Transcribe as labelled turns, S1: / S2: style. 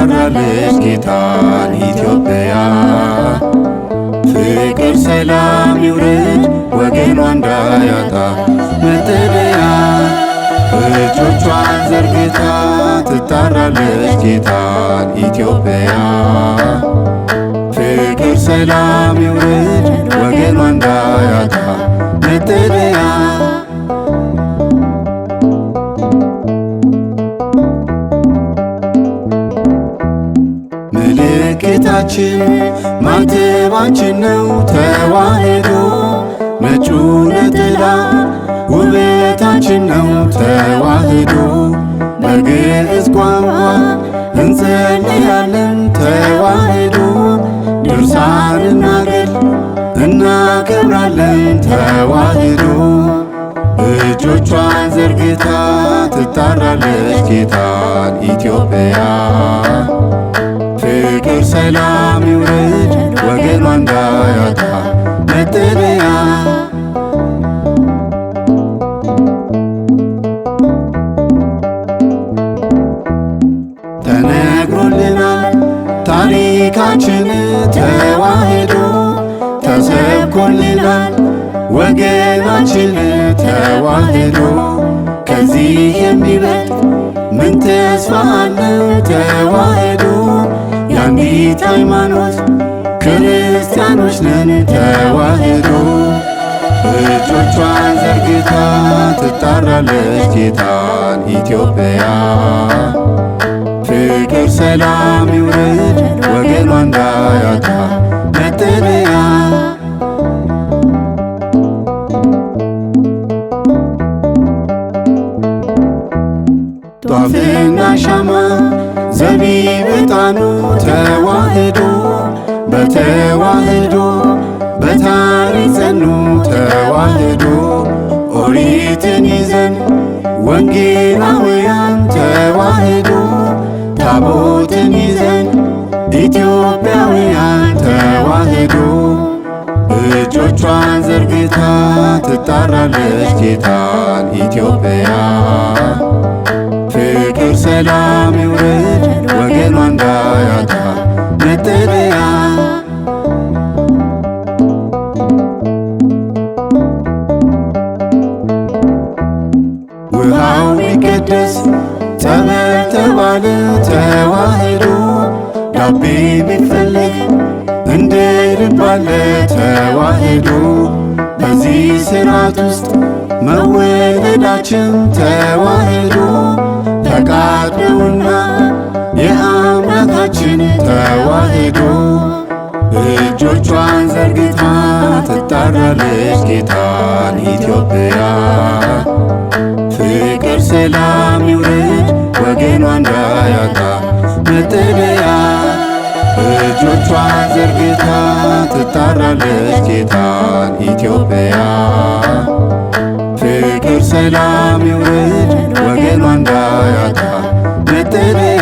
S1: ትጣራለች ጌታን ኢትዮጵያ። ፍቅር ሰላም ይውረድ ወገኗ እንዳያጣ መጠለያ። እጆቿን ዘርግታ ትጣራለች ጌታን ኢትዮጵያ። ፍቅር ሰላም ይውረድ ወገኗ እንዳያጣ መጠለያ። ምልክታችን ማተባችን ነው ተዋሕዶ። ነጩ ነጠላ ውበታችን ነው ተዋሕዶ። በግዕዝ ቋንቋ እንጸልያለን ተዋሕዶ። ድርሳንና ገድል እናከብራለን ተዋሕዶ። እጆቿን ዘርግታ ትጣራለች ጌታን ኢትዮጵያ። ፍቅር ሰላም ይውረድ ወገኗ እንዳያጣ መጠለያ። ተነግሮልናል ታሪካችን ተዋሕዶ። ተሰብኮልናል ወገናችን ተዋሕዶ። ከዚህ የሚበልጥ ምን ተስፋ አለ ተዋሕዶ። የአንዲት ሃይማኖት ክርስቲያኖች ነን ተዋሕዶ። እጆቿን ዘርግታ ትጣራለች ጌታን ኢትዮጵያ። ፍቅር ሰላም ይውረድ ወገኗ እንዳያጣ መጠለያ። ጧፍና ሻማ ዘቢብ ዕጣኑ ተዋሕዶ። በተዋሕዶ በታሪክ ጸኑ ተዋሕዶ። ኦሪትን ይዘን ወንጌላውያን ተዋሕዶ። ታቦትን ይዘን ኢትዮጵያውያን ተዋሕዶ። እጆቿን ዘርግታ ትጣራለች ጌታን ኢትዮጵያ። ፍቅር ሰላም ይውረድ ወገኗ እንዳያጣ መጠለያ። ውሃው ቢቀደስ ጸበል ተባለ ተዋሕዶ። ዳቤ ቢፈለግ እንደ ልብ አለ ተዋሕዶ። በዚህ ሥርዓት ውስጥ መወለዳችን ተዋሕዶ። ፈቃድ ነውና የአምላካችን ተዋሕዶ። እጆቿን ዘርግታ ትጣራለች ጌታን ኢትዮጵያ። ፍቅር ሰላም ይውረድ ወገኗ እንዳያጣ መጠለያ። እጆቿን ዘርግታ ትጣራለች ጌታን ኢትዮጵያ። ፍቅር ሰላም ይውረድ ወገኗ እንዳያጣ መጠለያ።